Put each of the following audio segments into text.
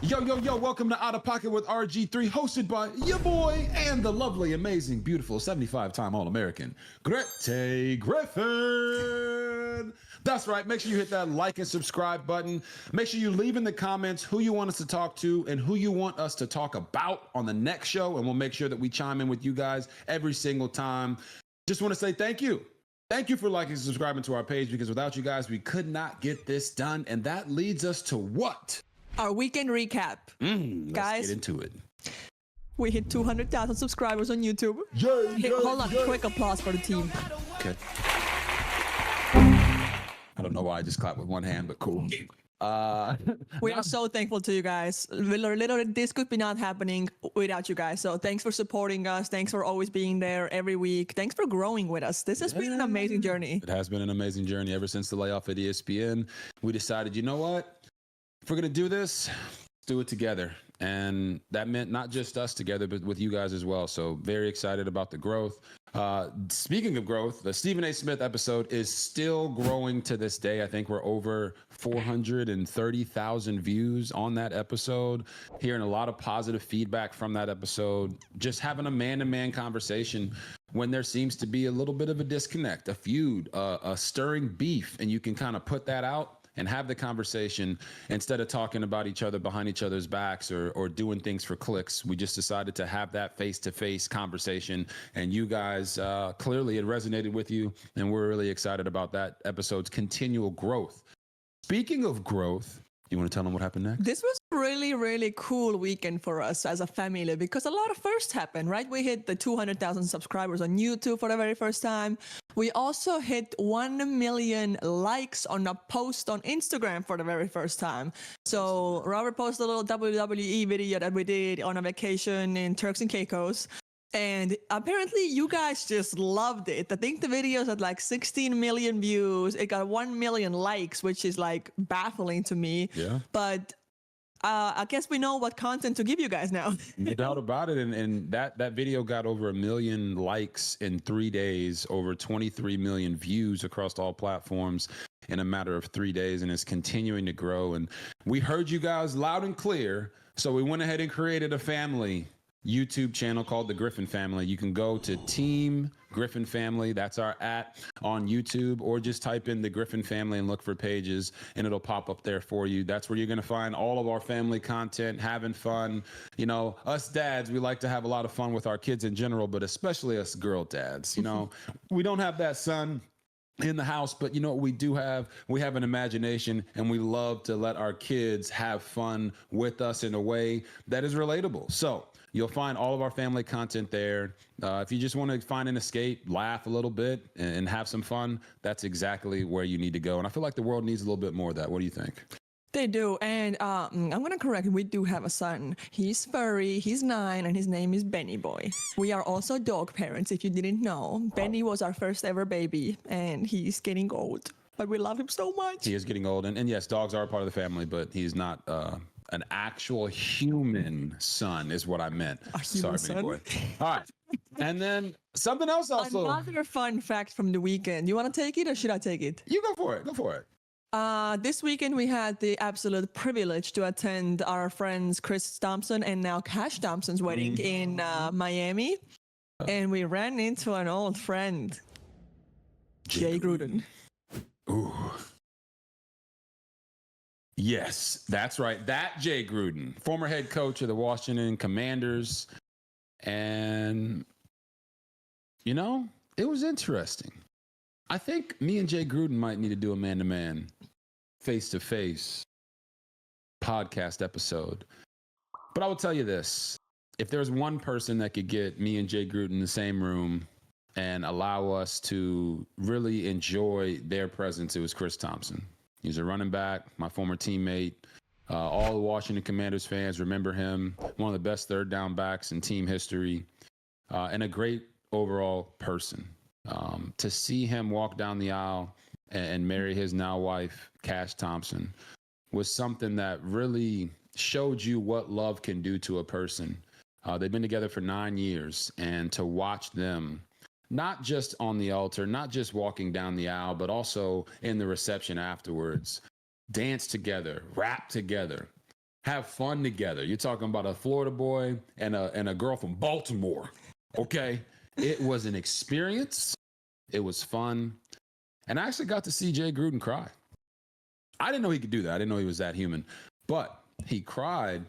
Yo, yo, yo, welcome to Out of Pocket with RG3, hosted by your boy and the lovely, amazing, beautiful 75-time All-American, Grete Griffin. That's right. Make sure you hit that like and subscribe button. Make sure you leave in the comments who you want us to talk to and who you want us to talk about on the next show, and we'll make sure that we chime in with you guys every single time. Just want to say thank you. Thank you for liking and subscribing to our page, because without you guys, we could not get this done, and that leads us to what? Our weekend recap. Guys, let's get into it. We hit 200,000 subscribers on YouTube. Hold on, quick applause for the team. Okay. I don't know why I just clapped with one hand, but cool. We are so thankful to you guys. Literally, this could be not happening without you guys. So thanks for supporting us. Thanks for always being there every week. Thanks for growing with us. This has been an amazing journey. It has been an amazing journey ever since the layoff at ESPN. We decided, you know what? If we're going to do this, let's do it together. And that meant not just us together, but with you guys as well. So very excited about the growth. Speaking of growth, the Stephen A. Smith episode is still growing to this day. I think we're over 430,000 views on that episode. Hearing a lot of positive feedback from that episode. Just having a man-to-man conversation when there seems to be a little bit of a disconnect, a feud, a stirring beef, and you can kind of put that out and have the conversation instead of talking about each other behind each other's backs or doing things for clicks. We just decided to have that face-to-face conversation, and you guys, clearly it resonated with you, and we're really excited about that episode's continual growth. Speaking of growth, you want to tell them what happened next? This was a really, really cool weekend for us as a family because a lot of firsts happened, right? We hit the 200,000 subscribers on YouTube for the very first time. We also hit 1 million likes on a post on Instagram for the very first time. So Robert posted a little WWE video that we did on a vacation in Turks and Caicos. And apparently you guys just loved it. I think the video's at like 16 million views. It got 1 million likes, which is like baffling to me. Yeah. But I guess we know what content to give you guys now. No doubt about it. And that video got over 1 million likes in 3 days, over 23 million views across all platforms in a matter of 3 days, and it's continuing to grow. And we heard you guys loud and clear, so we went ahead and created a family YouTube channel called the Griffin Family. You can go to Team Griffin Family. That's our on YouTube, or just type in the Griffin Family and look for pages, and it'll pop up there for you. That's where you're going to find all of our family content, having fun. You know, us dads, we like to have a lot of fun with our kids in general, but especially us girl dads. You know, we don't have that son in the house, but you know what we do have? We have an imagination, and we love to let our kids have fun with us in a way that is relatable. So you'll find all of our family content there. If you just want to find an escape, laugh a little bit, and have some fun, that's exactly where you need to go. And I feel like the world needs a little bit more of that. What do you think? They do. And I'm going to correct, we do have a son. He's furry, he's 9, and his name is Benny Boy. We are also dog parents, if you didn't know. Benny was our first ever baby, and he's getting old. But we love him so much. He is getting old. And yes, dogs are a part of the family, but he's not an actual human son is what I meant. Sorry, Benny Boy. All right. And then something else also. Another fun fact from the weekend. You want to take it, or should I take it? You go for it. Go for it. This weekend we had the absolute privilege to attend our friends Chris Thompson and now Cash Thompson's wedding in Miami. And we ran into an old friend, Jay Gruden. Ooh. Yes, that's right. That Jay Gruden, former head coach of the Washington Commanders. And, you know, it was interesting. I think me and Jay Gruden might need to do a man-to-man, face-to-face podcast episode. But I will tell you this. If there's one person that could get me and Jay Gruden in the same room and allow us to really enjoy their presence, it was Chris Thompson. He's a running back, my former teammate. All the Washington Commanders fans remember him. One of the best third down backs in team history, and a great overall person. To see him walk down the aisle and marry his now wife, Cash Thompson, was something that really showed you what love can do to a person. They've been together for 9 years, and to watch them, not just on the altar, not just walking down the aisle, but also in the reception afterwards, dance together, rap together, have fun together. You're talking about a Florida boy and a girl from Baltimore. Okay. It was an experience. It was fun. And I actually got to see Jay Gruden cry. I didn't know he could do that. I didn't know he was that human. But he cried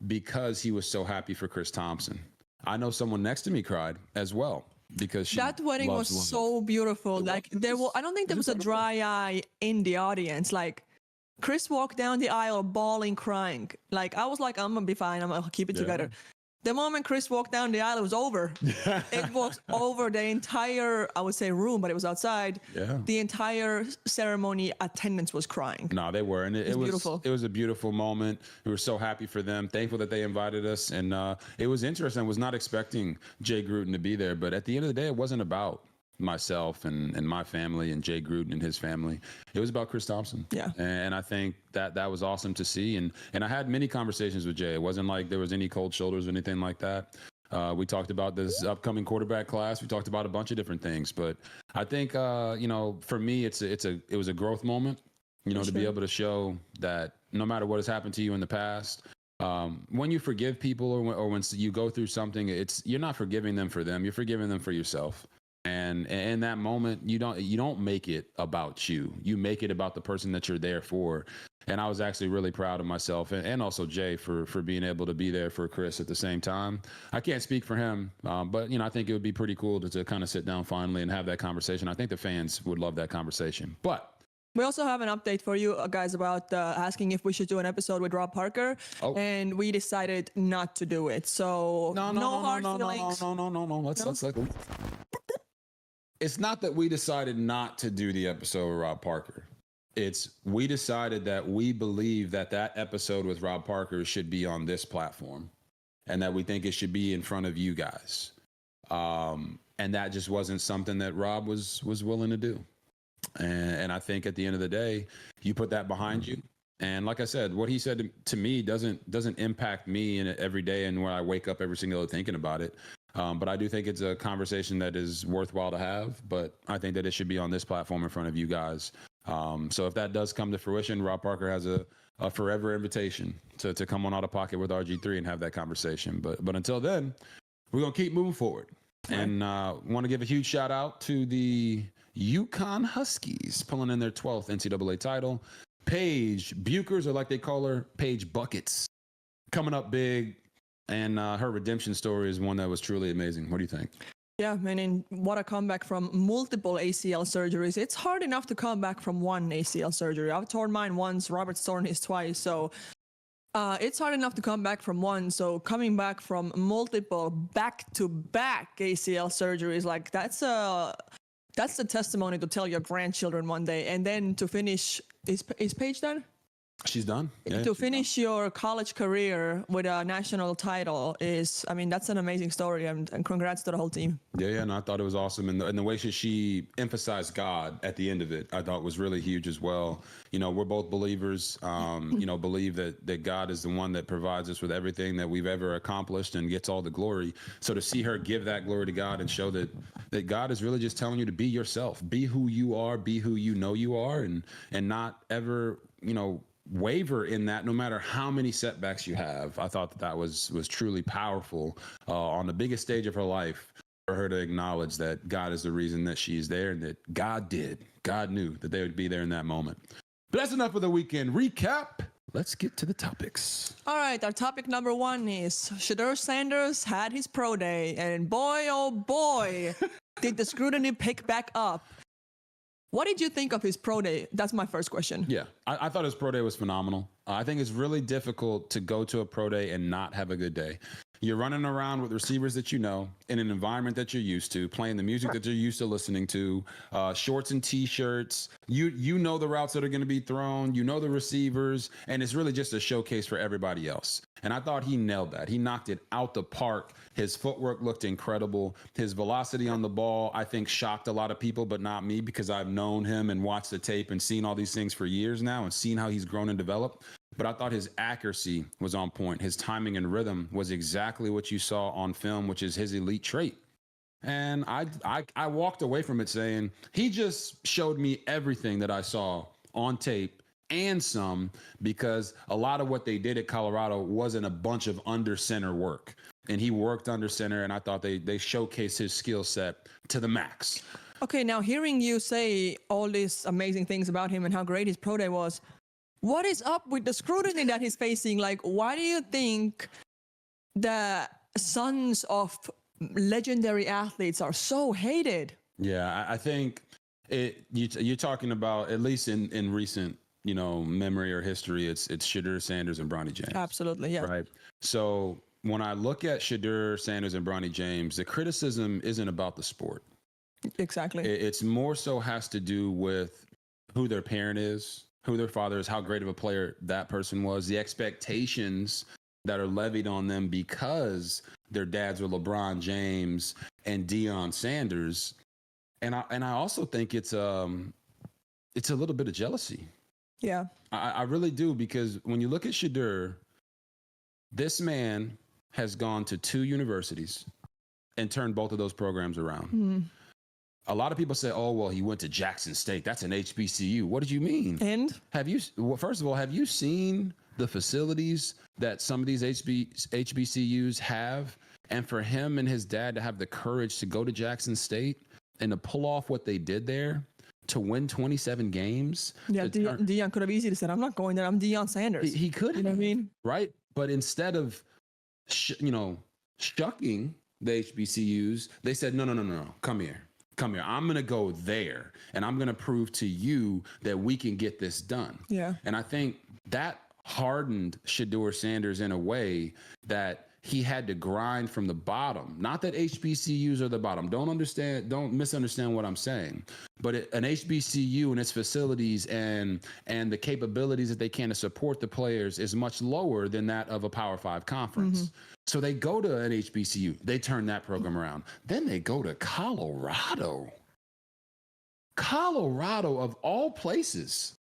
because he was so happy for Chris Thompson. I know someone next to me cried as well because that wedding was so beautiful. Like I don't think there was a dry eye in the audience. Like Chris walked down the aisle bawling, crying. Like I was like, I'm gonna be fine. I'm gonna keep it together. The moment Chris walked down the aisle, it was over. It was over. The entire, I would say, room, but it was outside. Yeah. The entire ceremony attendance was crying. No, they were. And it was beautiful. It was a beautiful moment. We were so happy for them. Thankful that they invited us. And it was interesting. I was not expecting Jay Gruden to be there. But at the end of the day, it wasn't about myself and my family and Jay Gruden and his family. It was about Chris Thompson. Yeah. And I think that was awesome to see. And I had many conversations with Jay. It wasn't like there was any cold shoulders or anything like that. We talked about this upcoming quarterback class. We talked about a bunch of different things. But I think, for me, it was a growth moment, to be able to show that no matter what has happened to you in the past, when you forgive people or when you go through something, you're not forgiving them for them. You're forgiving them for yourself. And in that moment, you don't make it about you. You make it about the person that you're there for. And I was actually really proud of myself and also Jay for being able to be there for Chris at the same time. I can't speak for him, but I think it would be pretty cool to kind of sit down finally and have that conversation. I think the fans would love that conversation. But we also have an update for you guys about asking if we should do an episode with Rob Parker, and we decided not to do it. So no hard feelings. No. Let's It's not that we decided not to do the episode with Rob Parker. It's we decided that we believe that episode with Rob Parker should be on this platform and that we think it should be in front of you guys. And that just wasn't something that Rob was willing to do. And I think at the end of the day, you put that behind you. And like I said, what he said to me doesn't impact me in every day and where I wake up every single day thinking about it. But I do think it's a conversation that is worthwhile to have. But I think that it should be on this platform in front of you guys. So if that does come to fruition, Rob Parker has a forever invitation to come on Out of Pocket with RG3 and have that conversation. But until then, we're going to keep moving forward. Right. And want to give a huge shout out to the UConn Huskies pulling in their 12th NCAA title. Paige Bukers, or like they call her, Paige Buckets, coming up big. And her redemption story is one that was truly amazing. What do you think? Yeah, and what a comeback from multiple ACL surgeries. It's hard enough to come back from one ACL surgery. I've torn mine once. Robert's torn his twice. So it's hard enough to come back from one. So coming back from multiple back-to-back ACL surgeries, like that's a testimony to tell your grandchildren one day. And then to finish, is Paige done? She's done. Yeah, to finish your college career with a national title that's an amazing story, and congrats to the whole team. Yeah, and I thought it was awesome. And the way she emphasized God at the end of it, I thought was really huge as well. We're both believers, believe that God is the one that provides us with everything that we've ever accomplished and gets all the glory. So to see her give that glory to God and show that God is really just telling you to be yourself, be who you are, be who you know you are, and not ever, waver in that no matter how many setbacks you have. I thought that was truly powerful on the biggest stage of her life for her to acknowledge that God is the reason that she's there and that God knew that they would be there in that moment. But that's enough of the weekend recap. Let's get to the topics. All right, our topic number one is Shedeur Sanders had his pro day, and boy, oh boy, did the scrutiny pick back up. What did you think of his pro day? That's my first question. Yeah, I thought his pro day was phenomenal. I think it's really difficult to go to a pro day and not have a good day. You're running around with receivers that you know, in an environment that you're used to, playing the music that you're used to listening to, shorts and T-shirts. You know the routes that are going to be thrown. You know the receivers. And it's really just a showcase for everybody else. And I thought he nailed that. He knocked it out the park. His footwork looked incredible. His velocity on the ball, I think, shocked a lot of people, but not me, because I've known him and watched the tape and seen all these things for years now and seen how he's grown and developed. But I thought his accuracy was on point. His timing and rhythm was exactly what you saw on film, which is his elite trait. And I walked away from it saying, he just showed me everything that I saw on tape and some, because a lot of what they did at Colorado wasn't a bunch of under center work. And he worked under center, and I thought they showcased his skill set to the max. Okay, now hearing you say all these amazing things about him and how great his pro day was, what is up with the scrutiny that he's facing? Like, why do you think the sons of legendary athletes are so hated? Yeah, I think you're talking about, at least in recent, memory or history, it's Shedeur, Sanders, and Bronny James. Absolutely, yeah. Right. So when I look at Shedeur, Sanders, and Bronny James, the criticism isn't about the sport. Exactly. It's more so has to do with who their parent is, who their father is, how great of a player that person was, the expectations that are levied on them because their dads were LeBron James and Deion Sanders. And I also think it's a little bit of jealousy. Yeah. I really do, because when you look at Shedeur, this man has gone to 2 universities and turned both of those programs around. A lot of people say, oh, well, he went to Jackson State. That's an HBCU. What did you mean? And first of all, have you seen the facilities that some of these HBCUs have? And for him and his dad to have the courage to go to Jackson State and to pull off what they did there, to win 27 games. Yeah, Deion could have easily said, I'm not going there. I'm Deion Sanders. He could. You know what I mean? Right. But instead of, shucking the HBCUs, they said, no, come here. I'm going to go there, and I'm going to prove to you that we can get this done. Yeah. And I think that hardened Shedeur Sanders in a way that he had to grind from the bottom. Not that HBCUs are the bottom. Don't misunderstand what I'm saying. But an HBCU and its facilities and the capabilities that they can to support the players is much lower than that of a Power 5 conference. Mm-hmm. So they go to an HBCU, they turn that program around. Then they go to Colorado. Colorado, of all places.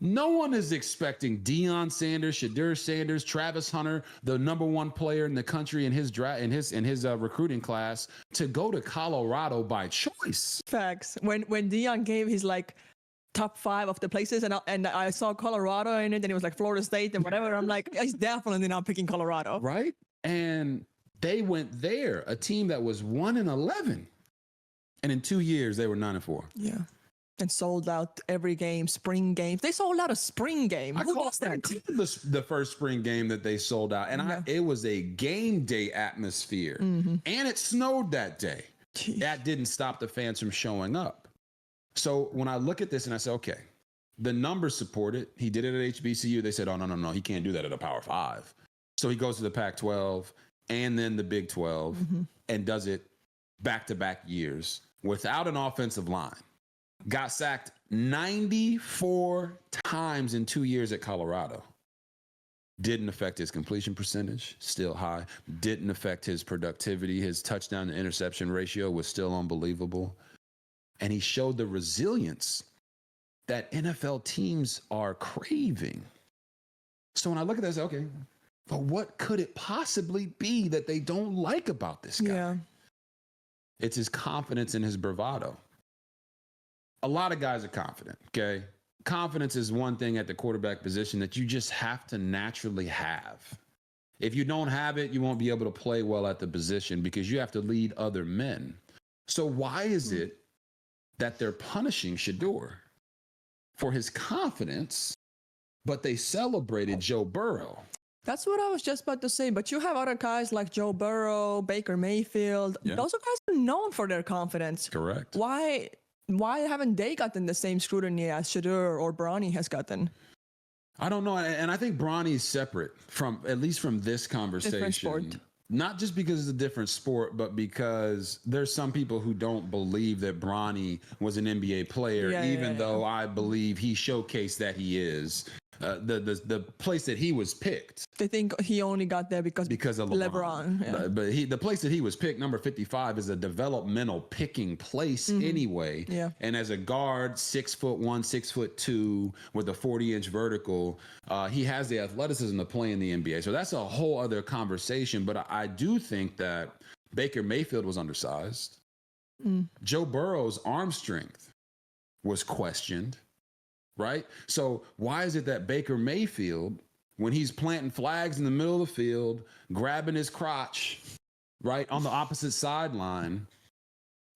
No one is expecting Deion Sanders, Shedeur Sanders, Travis Hunter, the number 1 player in the country in his recruiting class, to go to Colorado by choice. Facts. When Deion gave his top 5 of the places, and I saw Colorado in it, and it was like Florida State and whatever, I'm like, he's definitely not picking Colorado. Right? And they went there, a team that was 1-11, and in 2 years they were 9-4. Yeah. And sold out every game, spring games. They sold out a spring game. Who does that? The first spring game that they sold out. And it was a game day atmosphere. Mm-hmm. And it snowed that day. Jeez. That didn't stop the fans from showing up. So when I look at this and I say, okay, the numbers support it. He did it at HBCU. They said, oh, no, he can't do that at a Power 5. So he goes to the Pac-12 and then the Big 12 mm-hmm. and does it back-to-back years without an offensive line. Got sacked 94 times in 2 years at Colorado. Didn't affect his completion percentage, still high. Didn't affect his productivity. His touchdown to interception ratio was still unbelievable. And he showed the resilience that NFL teams are craving. So when I look at that, I say, okay, but what could it possibly be that they don't like about this guy? Yeah. It's his confidence and his bravado. A lot of guys are confident, okay? Confidence is one thing at the quarterback position that you just have to naturally have. If you don't have it, you won't be able to play well at the position because you have to lead other men. So why is it that they're punishing Shedeur for his confidence, but they celebrated Joe Burrow? That's what I was just about to say. But you have other guys like Joe Burrow, Baker Mayfield. Yeah. Those are guys are known for their confidence. Correct. Why haven't they gotten the same scrutiny as Shedeur or Bronny has gotten? I don't know. And I think Bronny is separate from, at least from this conversation. Different sport. Not just because it's a different sport, but because there's some people who don't believe that Bronny was an NBA player, even though I believe he showcased that he is. The place that he was picked. They think he only got there because of LeBron. Yeah. But the place that he was picked, number 55, is a developmental picking place anyway. Yeah. And as a guard, 6'1", 6'2", with a 40-inch vertical, he has the athleticism to play in the NBA. So that's a whole other conversation. But I do think that Baker Mayfield was undersized. Joe Burrow's arm strength was questioned. right? So why is it that Baker Mayfield, when he's planting flags in the middle of the field, grabbing his crotch, right, on the opposite sideline,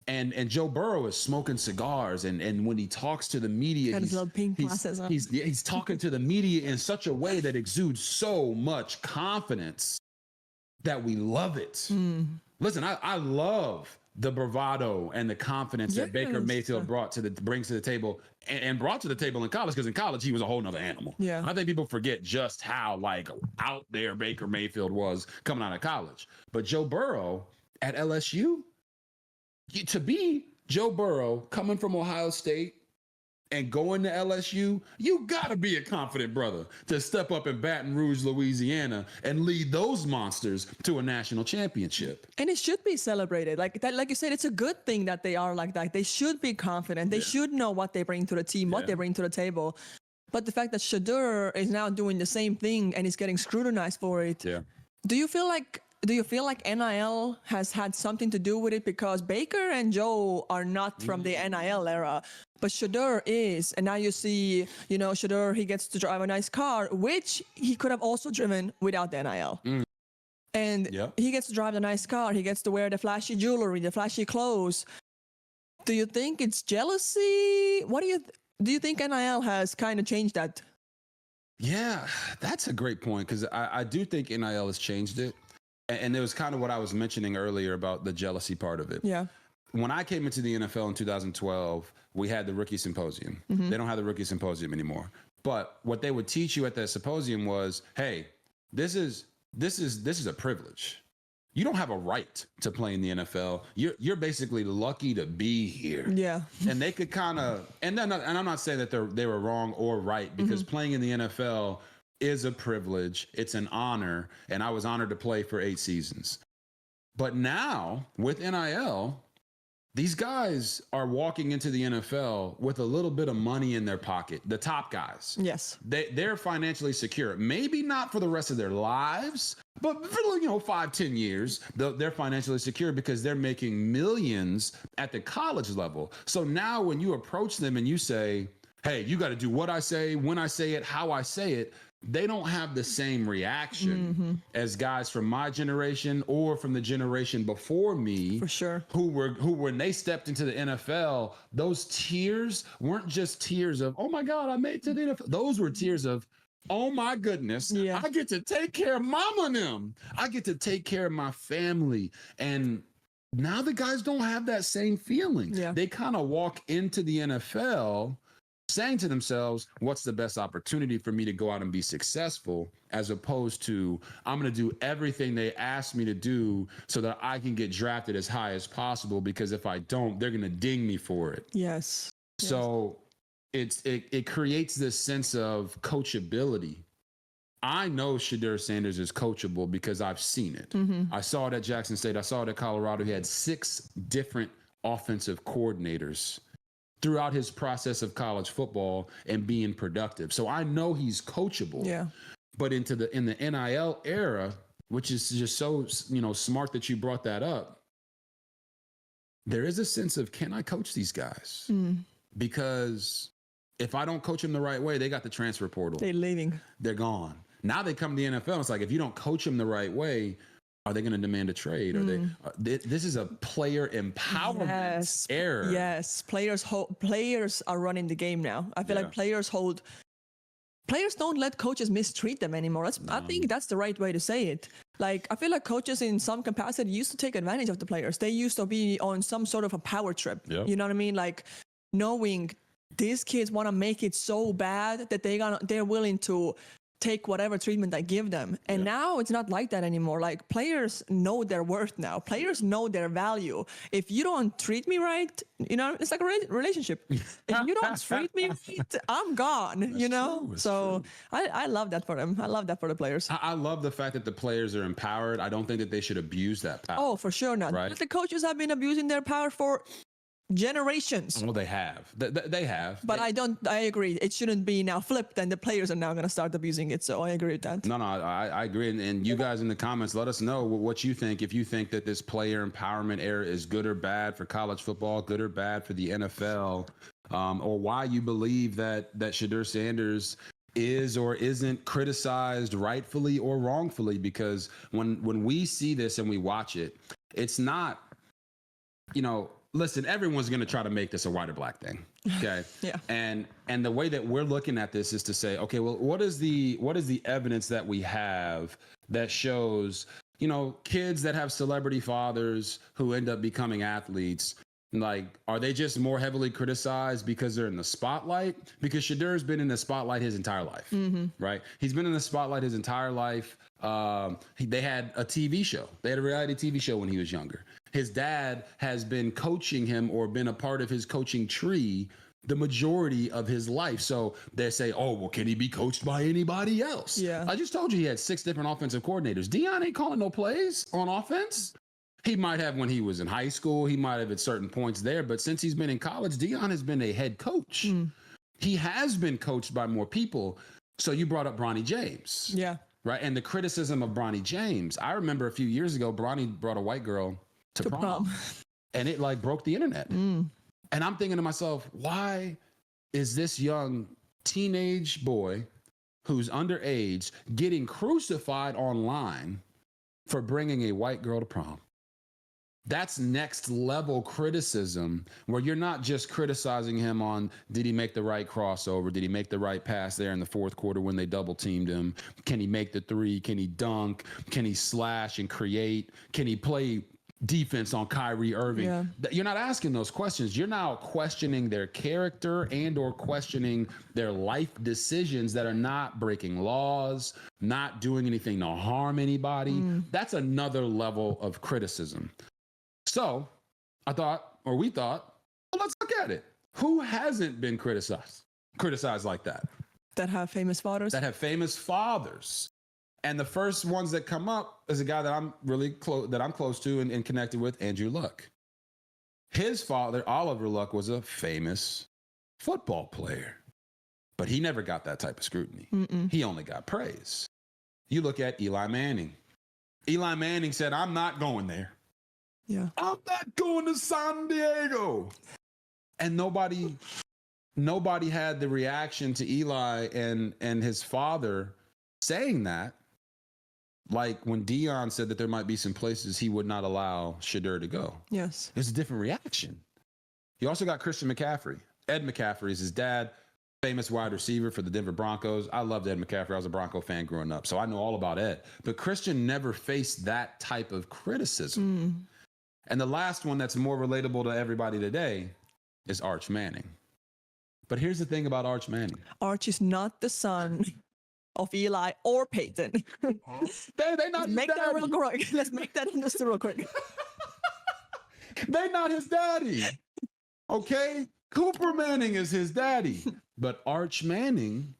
and Joe Burrow is smoking cigars, and when he talks to the media, he's talking to the media in such a way that exudes so much confidence that we love it. Listen, I love the bravado and the confidence that Baker Mayfield brings to the table and brought to the table in college, because in college he was a whole nother animal. Yeah. I think people forget just how like out there Baker Mayfield was coming out of college. But Joe Burrow at LSU, to be Joe Burrow coming from Ohio State and going to LSU, you gotta be a confident brother to step up in Baton Rouge, Louisiana, and lead those monsters to a national championship. And it should be celebrated. Like that, like you said, it's a good thing that they are like that. They should be confident. They should know what they bring to the team, what they bring to the table. But the fact that Shedeur is now doing the same thing and is getting scrutinized for it. Yeah. Do you feel like NIL has had something to do with it? Because Baker and Joe are not from the NIL era, but Shedeur is. And now you see, Shedeur, he gets to drive a nice car, which he could have also driven without the NIL. And he gets to drive a nice car. He gets to wear the flashy jewelry, the flashy clothes. Do you think it's jealousy? What do you think NIL has kind of changed that? Yeah, that's a great point, because I do think NIL has changed it. And it was kind of what I was mentioning earlier about the jealousy part of it. Yeah. When I came into the NFL in 2012, we had the rookie symposium. They don't have the rookie symposium anymore. But what they would teach you at that symposium was, hey, this is a privilege. You don't have a right to play in the NFL. You're basically lucky to be here. Yeah. And they could kind of, and I'm not saying that they were wrong or right, because playing in the NFL is a privilege. It's an honor. And I was honored to play for 8 seasons. But now with NIL, these guys are walking into the NFL with a little bit of money in their pocket. The top guys. Yes. They're financially secure. Maybe not for the rest of their lives, but for 5-10 years, they're financially secure because they're making millions at the college level. So now when you approach them and you say, hey, you got to do what I say, when I say it, how I say it, they don't have the same reaction as guys from my generation or from the generation before me. For sure. Who when they stepped into the NFL, those tears weren't just tears of, oh my God, I made it to the NFL. Those were tears of, oh my goodness, I get to take care of mama and them. I get to take care of my family. And now the guys don't have that same feeling. Yeah. They kind of walk into the NFL saying to themselves, what's the best opportunity for me to go out and be successful, as opposed to, I'm going to do everything they ask me to do so that I can get drafted as high as possible, because if I don't, they're going to ding me for it. Yes. So it creates this sense of coachability. I know Shedeur Sanders is coachable because I've seen it. I saw it at Jackson State. I saw it at Colorado. He had 6 different offensive coordinators throughout his process of college football and being productive. So I know he's coachable. Yeah. But in the NIL era, which is just so, smart that you brought that up, there is a sense of, can I coach these guys? Because if I don't coach them the right way, they got the transfer portal. They're leaving. They're gone. Now they come to the NFL. It's like, if you don't coach them the right way, are they going to demand a trade? This is a player empowerment era. Yes, players are running the game now. I feel like players don't let coaches mistreat them anymore. I think that's the right way to say it. Like, I feel like coaches in some capacity used to take advantage of the players. They used to be on some sort of a power trip. Yep. You know what I mean? Like, knowing these kids want to make it so bad that they're willing to take whatever treatment I give them. And now it's not like that anymore. Like, players know their worth now. Players know their value. If you don't treat me right, it's like a relationship. If you don't treat me right, I'm gone, That's true. I love that for them. I love that for the players. I love the fact that the players are empowered. I don't think that they should abuse that power. Oh, for sure not. Right? But the coaches have been abusing their power for generations. Well, they have. They have. But I agree. It shouldn't be now flipped and the players are now going to start abusing it. So I agree with that. No, I agree. And you guys in the comments, let us know what you think. If you think that this player empowerment era is good or bad for college football, good or bad for the NFL, or why you believe that Shedeur Sanders is or isn't criticized rightfully or wrongfully. Because when we see this and we watch it, it's not, listen, everyone's going to try to make this a white or black thing. Okay. Yeah. And the way that we're looking at this is to say, okay, well, what is the evidence that we have that shows, kids that have celebrity fathers who end up becoming athletes, like, are they just more heavily criticized because they're in the spotlight? Because Shedeur's been in the spotlight his entire life, right? He's been in the spotlight his entire life. They had a TV show. They had a reality TV show when he was younger. His dad has been coaching him or been a part of his coaching tree the majority of his life. So they say, oh, well, can he be coached by anybody else? Yeah. I just told you he had 6 different offensive coordinators. Deion ain't calling no plays on offense. He might have when he was in high school. He might have at certain points there. But since he's been in college, Deion has been a head coach. He has been coached by more people. So you brought up Bronny James. Yeah. Right. And the criticism of Bronny James. I remember a few years ago, Bronny brought a white girl to prom. And it broke the internet. And I'm thinking to myself, why is this young teenage boy who's underage getting crucified online for bringing a white girl to prom? That's next level criticism, where you're not just criticizing him on, did he make the right crossover? Did he make the right pass there in the fourth quarter when they double teamed him? Can he make the three? Can he dunk? Can he slash and create? Can he play defense on Kyrie Irving? Yeah. You're not asking those questions. You're now questioning their character and or questioning their life decisions that are not breaking laws, not doing anything to harm anybody. That's another level of criticism. So we thought, well, let's look at it. Who hasn't been criticized like that? That have famous fathers. And the first ones that come up is a guy that I'm really close to and connected with, Andrew Luck. His father, Oliver Luck, was a famous football player, but he never got that type of scrutiny. He only got praise. You look at Eli Manning. Eli Manning said, I'm not going there. Yeah. I'm not going to San Diego. And nobody had the reaction to Eli and his father saying that. Like when Deion said that there might be some places he would not allow Shedeur to go. Yes. There's a different reaction. You also got Christian McCaffrey. Ed McCaffrey is his dad, famous wide receiver for the Denver Broncos. I loved Ed McCaffrey. I was a Bronco fan growing up, so I know all about Ed. But Christian never faced that type of criticism. And the last one that's more relatable to everybody today is Arch Manning. But here's the thing about Arch Manning. Arch is not the son of Eli or Peyton. They not make his that daddy. real quick. Let's make that understood real quick. They not his daddy. Okay? Cooper Manning is his daddy. But Arch Manning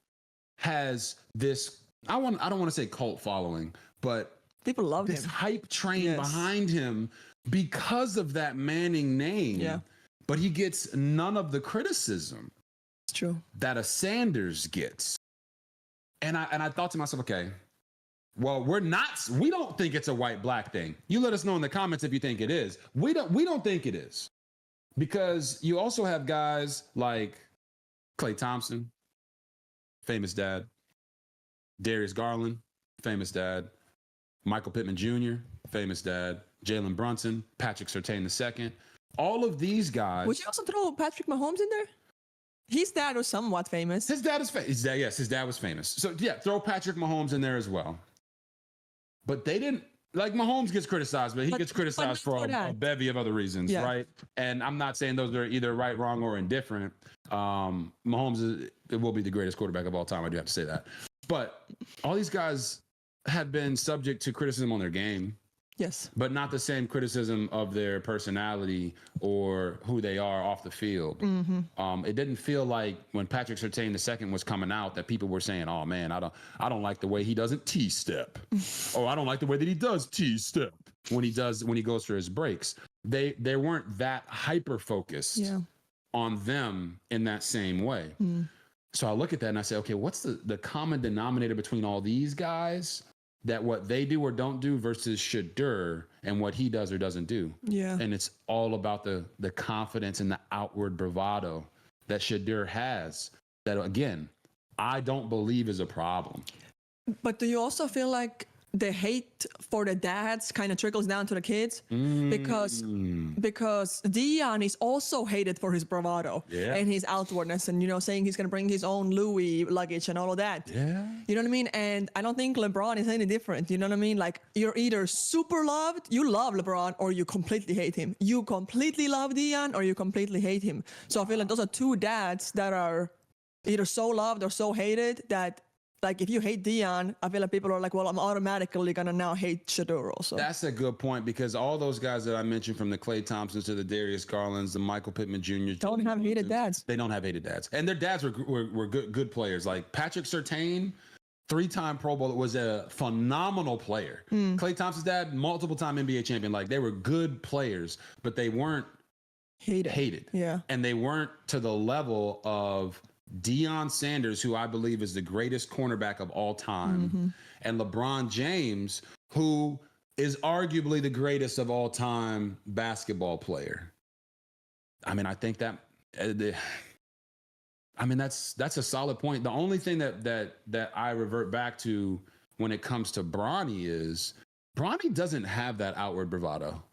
has this, I don't want to say cult following, but people love this him. hype train behind him because of that Manning name. Yeah. But he gets none of the criticism. It's true. That a Sanders gets. And I thought to myself, okay, well, we don't think it's a white-black thing. You let us know in the comments if you think it is. We don't think it is. Because you also have guys like Klay Thompson, famous dad, Darius Garland, famous dad, Michael Pittman Jr., famous dad, Jalen Brunson, Patrick Surtain II. All of these guys. Would you also throw Patrick Mahomes in there? His dad was somewhat famous. His dad is famous. Yes, his dad was famous. So yeah, throw Patrick Mahomes in there as well. But they didn't, like Mahomes gets criticized, but he gets criticized for a bevy of other reasons, right? And I'm not saying those are either right, wrong, or indifferent. Mahomes will be the greatest quarterback of all time. I do have to say that. But all these guys have been subject to criticism on their game. Yes. But not the same criticism of their personality or who they are off the field. It didn't feel like when Patrick Surtain II was coming out that people were saying, oh man, I don't like the way he doesn't T-step. Or I don't like the way that he does T-step. when he goes for his breaks. They weren't that hyper focused on them in that same way. So I look at that and I say, okay, what's the common denominator between all these guys, that what they do or don't do, versus Shedeur and what he does or doesn't do? Yeah. And it's all about the confidence and the outward bravado that Shedeur has, that, again, I don't believe is a problem. But do you also feel like the hate for the dads kind of trickles down to the kids? Because Deion is also hated for his bravado and his outwardness, and, you know, saying he's going to bring his own Louis luggage and all of that. Yeah. You know what I mean? And I don't think LeBron is any different. You know what I mean? Like, you're either super loved, you love LeBron, or you completely hate him. You completely love Deion, or you completely hate him. So I feel like those are two dads that are either so loved or so hated that, like, if you hate Deion, I feel like people are like, well, I'm automatically going to now hate Shedeur also. That's a good point, because all those guys that I mentioned, from the Klay Thompsons to the Darius Garlands, the Michael Pittman Jr. Don't have hated dads. They don't have hated dads. And their dads were good players. Like Patrick Surtain, 3-time Pro Bowler, was a phenomenal player. Klay Thompson's dad, multiple-time NBA champion. Like, they were good players, but they weren't hated. Yeah. And they weren't to the level of Deion Sanders, who I believe is the greatest cornerback of all time, and LeBron James, who is arguably the greatest of all time basketball player. I mean, I think that, that's a solid point. The only thing that I revert back to when it comes to Bronny is Bronny doesn't have that outward bravado.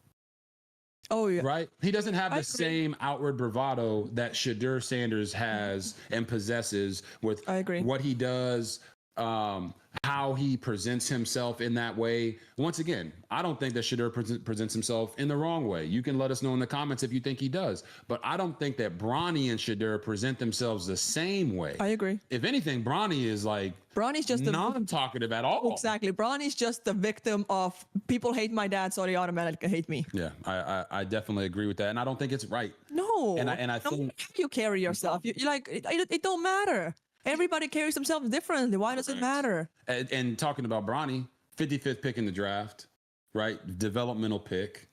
Oh, yeah. Right? He doesn't have the same outward bravado that Shedeur Sanders has and possesses with what he does, how he presents himself in that way. Once again, I don't think that Shedeur presents himself in the wrong way. You can let us know in the comments if you think he does. But I don't think that Bronny and Shedeur present themselves the same way. I agree. If anything, Bronny is like Bronny's just non-talkative at all. Exactly. Bronny's just the victim of people hate my dad, so they automatically hate me. Yeah, I definitely agree with that. And I don't think it's right. No. And I think how you carry yourself. You like, it don't matter. Everybody carries themselves differently. Why does it matter? And talking about Bronny, 55th pick in the draft, right? Developmental pick,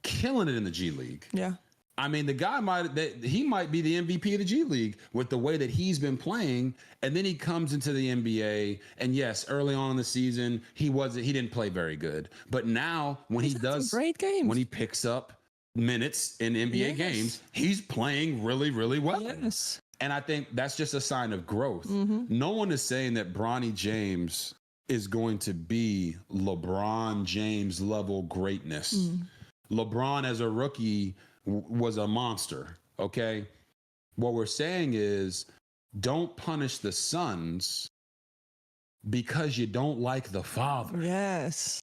killing it in the G League. Yeah. I mean, the guy might be the MVP of the G League with the way that he's been playing. And then he comes into the NBA, and yes, early on in the season, he didn't play very good. But now when he does great games, when he picks up minutes in NBA games, he's playing really, really well. Yes. And I think that's just a sign of growth. No one is saying that Bronny James is going to be LeBron James level greatness. LeBron as a rookie was a monster, okay? What we're saying is, don't punish the sons because you don't like the father. Yes.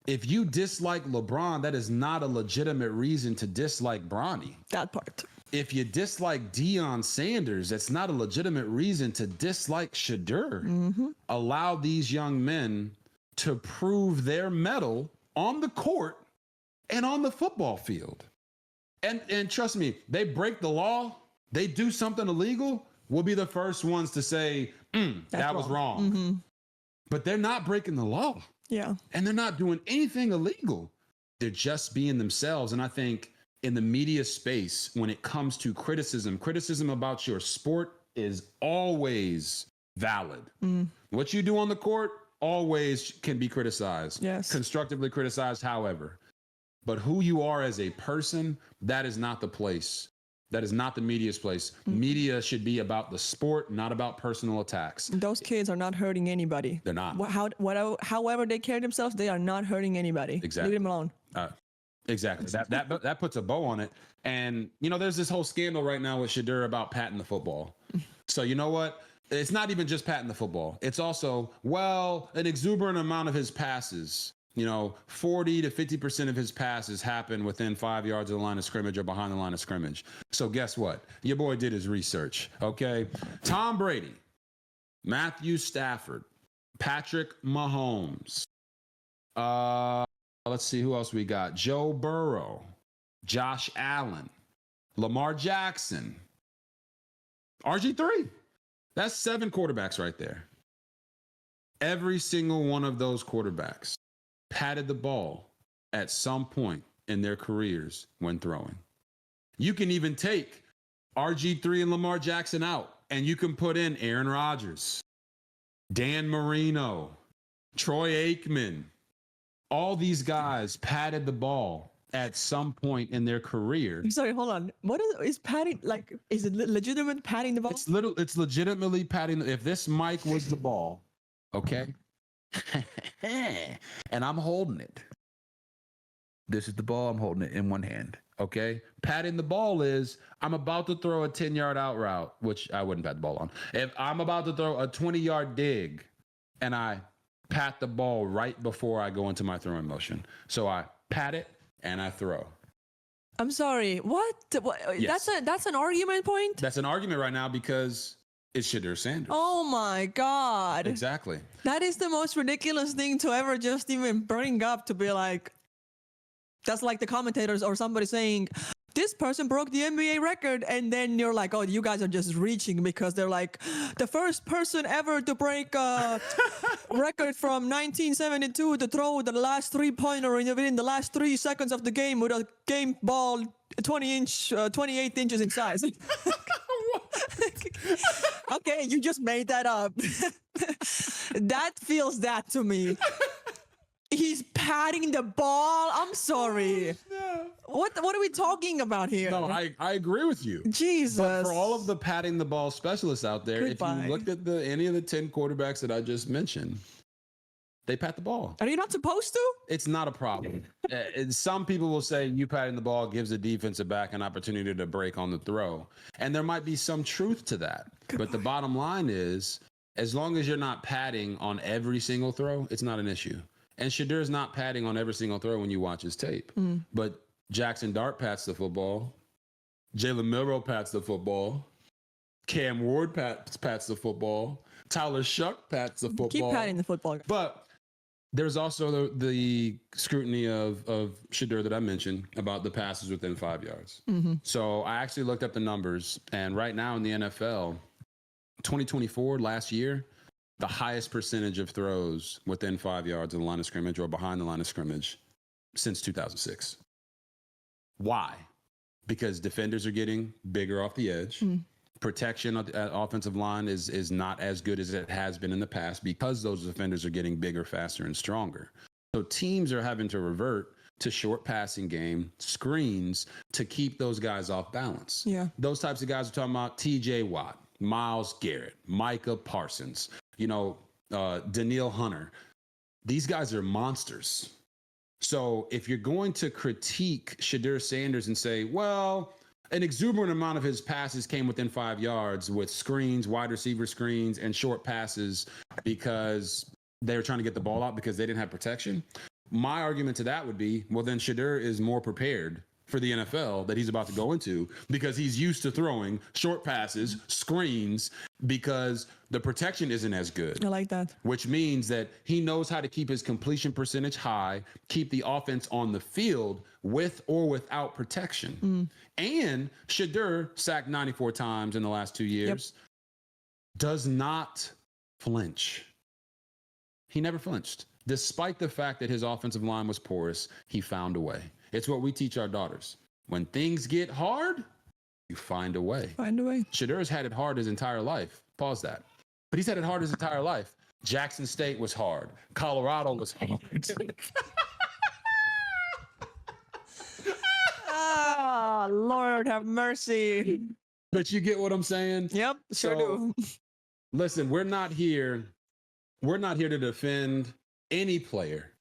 If you dislike LeBron, that is not a legitimate reason to dislike Bronny. That part. If you dislike Deion Sanders, that's not a legitimate reason to dislike Shedeur. Allow these young men to prove their mettle on the court and on the football field. And trust me, they break the law, they do something illegal, we'll be the first ones to say, that was wrong. But they're not breaking the law. Yeah. And they're not doing anything illegal. They're just being themselves. And I think in the media space, when it comes to criticism about your sport is always valid. What you do on the court always can be criticized. Yes. Constructively criticized, however. But who you are as a person, that is not the place. That is not the media's place. Media should be about the sport, not about personal attacks. Those kids are not hurting anybody. They're not. However they carry themselves, they are not hurting anybody. Exactly. Leave them alone. Exactly. That puts a bow on it. And, you know, there's this whole scandal right now with Shedeur about patting the football. So you know what? It's not even just patting the football. It's also, an exuberant amount of his passes, 40 to 50% of his passes happen within 5 yards of the line of scrimmage or behind the line of scrimmage. So guess what? Your boy did his research. Okay. Tom Brady, Matthew Stafford, Patrick Mahomes. Let's see who else we got. Joe Burrow, Josh Allen, Lamar Jackson, RG3. That's 7 quarterbacks right there. Every single one of those quarterbacks patted the ball at some point in their careers when throwing. You can even take RG3 and Lamar Jackson out, and you can put in Aaron Rodgers, Dan Marino, Troy Aikman. All these guys patted the ball at some point in their career. I'm sorry, hold on. What is patting, like, is it legitimate patting the ball? It's legitimately patting. If this mic was the ball, okay, and I'm holding it. This is the ball. I'm holding it in one hand. Okay. Patting the ball is I'm about to throw a 10-yard out route, which I wouldn't pat the ball on. If I'm about to throw a 20-yard dig and I pat the ball right before I go into my throwing motion. So I pat it and I throw. I'm sorry. What? Yes. That's an argument point? That's an argument right now because it's Shedeur Sanders. Oh my God. Exactly. That is the most ridiculous thing to ever just even bring up, to be like, that's like the commentators or somebody saying, this person broke the NBA record. And then you're like, oh, you guys are just reaching, because they're like, the first person ever to break a record from 1972 to throw the last three-pointer within the last 3 seconds of the game with a game ball 28 inches in size. Okay, you just made that up. That feels that to me. He's patting the ball. I'm sorry. No. What are we talking about here? No, I agree with you. Jesus. But for all of the patting the ball specialists out there, Goodbye. if you looked at any of the 10 quarterbacks that I just mentioned, they pat the ball. Are you not supposed to? It's not a problem. Some people will say you patting the ball gives a defensive back an opportunity to break on the throw. And there might be some truth to that. But the bottom line is, as long as you're not patting on every single throw, it's not an issue. And Shedeur's not patting on every single throw when you watch his tape. But Jackson Dart pats the football. Jalen Milroe pats the football. Cam Ward pats the football. Tyler Shuck pats the football. Keep patting the football. But there's also the scrutiny of Shedeur that I mentioned about the passes within 5 yards. So I actually looked up the numbers. And right now in the NFL, 2024, last year, the highest percentage of throws within 5 yards of the line of scrimmage or behind the line of scrimmage since 2006. Why? Because defenders are getting bigger off the edge. Protection of the offensive line is not as good as it has been in the past because those defenders are getting bigger, faster, and stronger. So teams are having to revert to short passing game, screens, to keep those guys off balance. Yeah. Those types of guys we're talking about, TJ Watt, Myles Garrett, Micah Parsons, Daniil Hunter. These guys are monsters. So if you're going to critique Shedeur Sanders and say, well, an exuberant amount of his passes came within 5 yards with screens, wide receiver screens, and short passes because they were trying to get the ball out because they didn't have protection. My argument to that would be, well, then Shedeur is more prepared for the NFL that he's about to go into because he's used to throwing short passes, screens, because the protection isn't as good. I like that. Which means that he knows how to keep his completion percentage high, keep the offense on the field with or without protection. And Shedeur, sacked 94 times in the last 2 years, does not flinch. He never flinched. Despite the fact that his offensive line was porous, he found a way. It's what we teach our daughters. When things get hard, you find a way. Find a way. Shedeur's had it hard his entire life. Pause that. But he's had it hard his entire life. Jackson State was hard. Colorado was hard. Ah, Lord have mercy. But you get what I'm saying? Yep, sure do. Listen, we're not here to defend any player.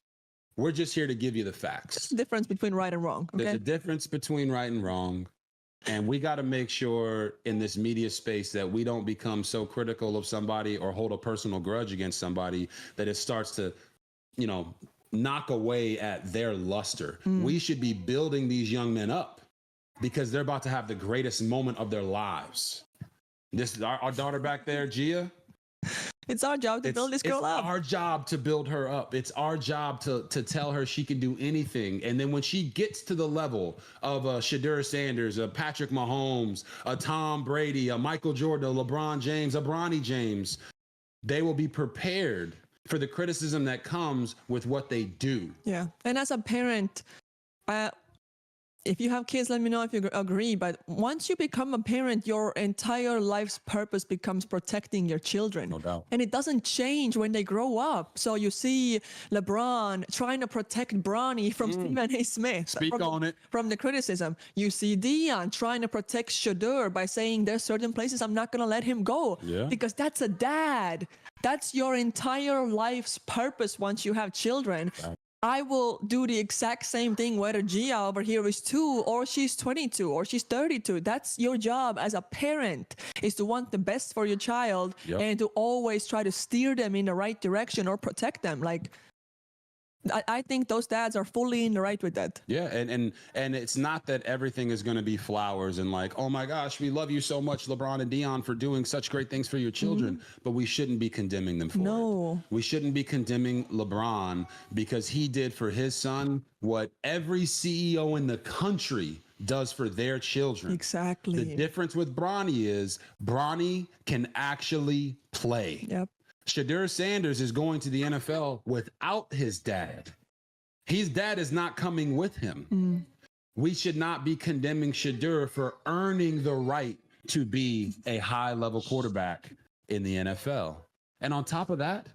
We're just here to give you the facts. There's a difference between right and wrong. Okay? There's a difference between right and wrong. And we got to make sure in this media space that we don't become so critical of somebody or hold a personal grudge against somebody that it starts to, knock away at their luster. We should be building these young men up because they're about to have the greatest moment of their lives. This is our daughter back there, Gia. It's our job to build this girl up. It's our job to build her up. It's our job to tell her she can do anything. And then when she gets to the level of a Shedeur Sanders, a Patrick Mahomes, a Tom Brady, a Michael Jordan, a LeBron James, a Bronny James, they will be prepared for the criticism that comes with what they do. Yeah. And as a parent, if you have kids, let me know if you agree. But once you become a parent, your entire life's purpose becomes protecting your children. No doubt. And it doesn't change when they grow up. So you see LeBron trying to protect Bronny from Stephen A. Smith. Speak on it. From the criticism. You see Deion trying to protect Shedeur by saying there's certain places I'm not going to let him go. Yeah. Because that's a dad. That's your entire life's purpose once you have children. Right. I will do the exact same thing whether Gia over here is 2 or she's 22 or she's 32. That's your job as a parent, is to want the best for your child and to always try to steer them in the right direction or protect them. Like, I think those dads are fully in the right with that. Yeah, and it's not that everything is going to be flowers and like, oh my gosh, we love you so much, LeBron and Deion, for doing such great things for your children. But we shouldn't be condemning them for it. We shouldn't be condemning LeBron because he did for his son what every CEO in the country does for their children. Exactly. The difference with Bronny is Bronny can actually play. Yep. Shedeur Sanders is going to the NFL without his dad. His dad is not coming with him. We should not be condemning Shedeur for earning the right to be a high-level quarterback in the NFL. And on top of that,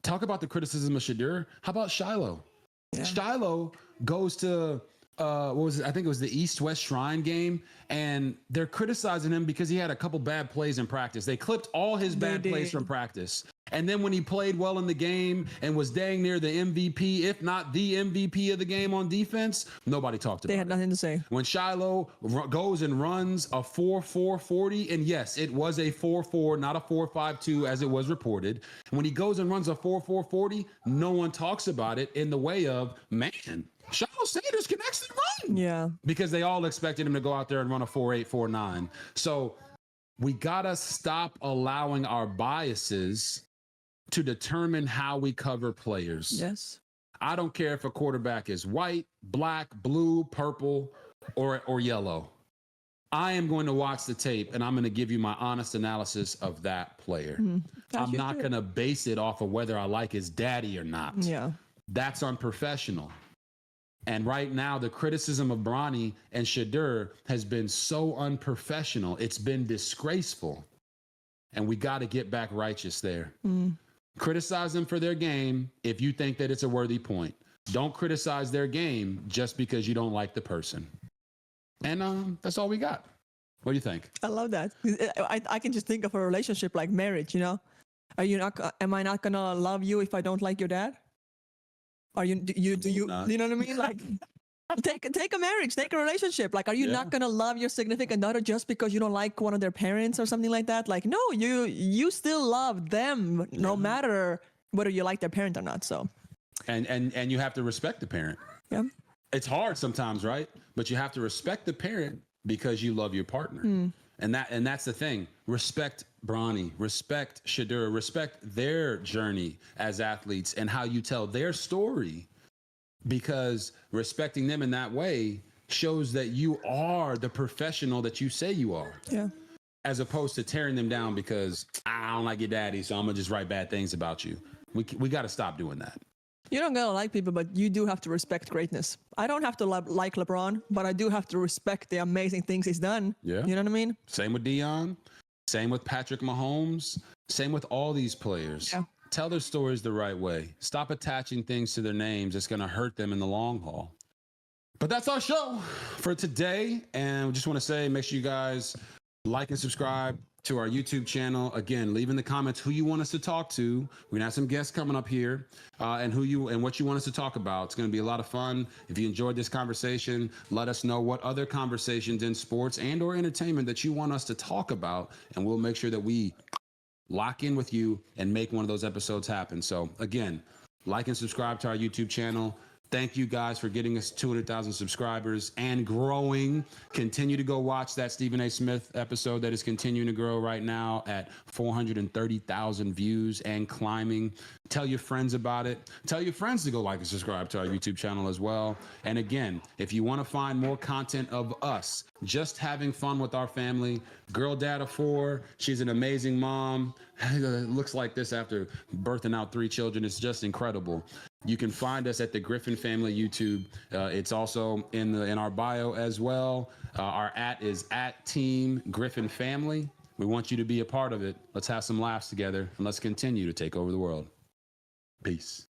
talk about the criticism of Shedeur. How about Shiloh? Yeah. Shiloh goes to what was it? I think it was the East-West Shrine game, and they're criticizing him because he had a couple bad plays in practice. They clipped all his bad plays from practice. And then when he played well in the game and was dang near the MVP, if not the MVP of the game on defense, nobody talked about it. They had nothing to say. When Shiloh goes and runs a 4.4 40, and yes, it was a 4.4, not a 4.52 as it was reported. When he goes and runs a 4.4 40, no one talks about it in the way of, man, Shiloh Sanders can actually run. Yeah. Because they all expected him to go out there and run a 4.8, 4.9. So we got to stop allowing our biases to determine how we cover players. Yes. I don't care if a quarterback is white, black, blue, purple, or yellow. I am going to watch the tape and I'm going to give you my honest analysis of that player. I'm not going to base it off of whether I like his daddy or not. Yeah. That's unprofessional. And right now, the criticism of Bronny and Shedeur has been so unprofessional. It's been disgraceful. And we got to get back righteous there. Criticize them for their game if you think that it's a worthy point. Don't criticize their game just because you don't like the person. And that's all we got. What do you think? I love that. I can just think of a relationship like marriage, you know? Am I not going to love you if I don't like your dad? Do you know what I mean? Like, take a marriage, take a relationship. Like, are you not gonna love your significant other just because you don't like one of their parents or something like that? Like, no, you still love them no matter whether you like their parent or not. So, and you have to respect the parent. Yeah, it's hard sometimes, right? But you have to respect the parent because you love your partner. And that's the thing. Respect Bronny, respect Shedeur, respect their journey as athletes and how you tell their story, because respecting them in that way shows that you are the professional that you say you are. Yeah. As opposed to tearing them down because I don't like your daddy, so I'm gonna just write bad things about you. We got to stop doing that. You don't gotta like people, but you do have to respect greatness. I don't have to like LeBron, but I do have to respect the amazing things he's done. Yeah. You know what I mean? Same with Deion. Same with Patrick Mahomes. Same with all these players. Yeah. Tell their stories the right way. Stop attaching things to their names. It's going to hurt them in the long haul. But that's our show for today. And we just want to say, make sure you guys like and subscribe to our YouTube channel. Again, leave in the comments who you want us to talk to. We're gonna have some guests coming up here, and what you want us to talk about. It's gonna be a lot of fun. If you enjoyed this conversation, let us know what other conversations in sports and or entertainment that you want us to talk about, and we'll make sure that we lock in with you and make one of those episodes happen. So again, like and subscribe to our YouTube channel. Thank you guys for getting us 200,000 subscribers and growing. Continue to go watch that Stephen A. Smith episode that is continuing to grow right now at 430,000 views and climbing. Tell your friends about it. Tell your friends to go like and subscribe to our YouTube channel as well. And again, if you want to find more content of us, just having fun with our family, girl dad of 4, she's an amazing mom. Looks like this after birthing out 3 children. It's just incredible. You can find us at the Griffin Family YouTube. It's also in our bio as well. Our @ is @Team Griffin Family. We want you to be a part of it. Let's have some laughs together and let's continue to take over the world. Peace.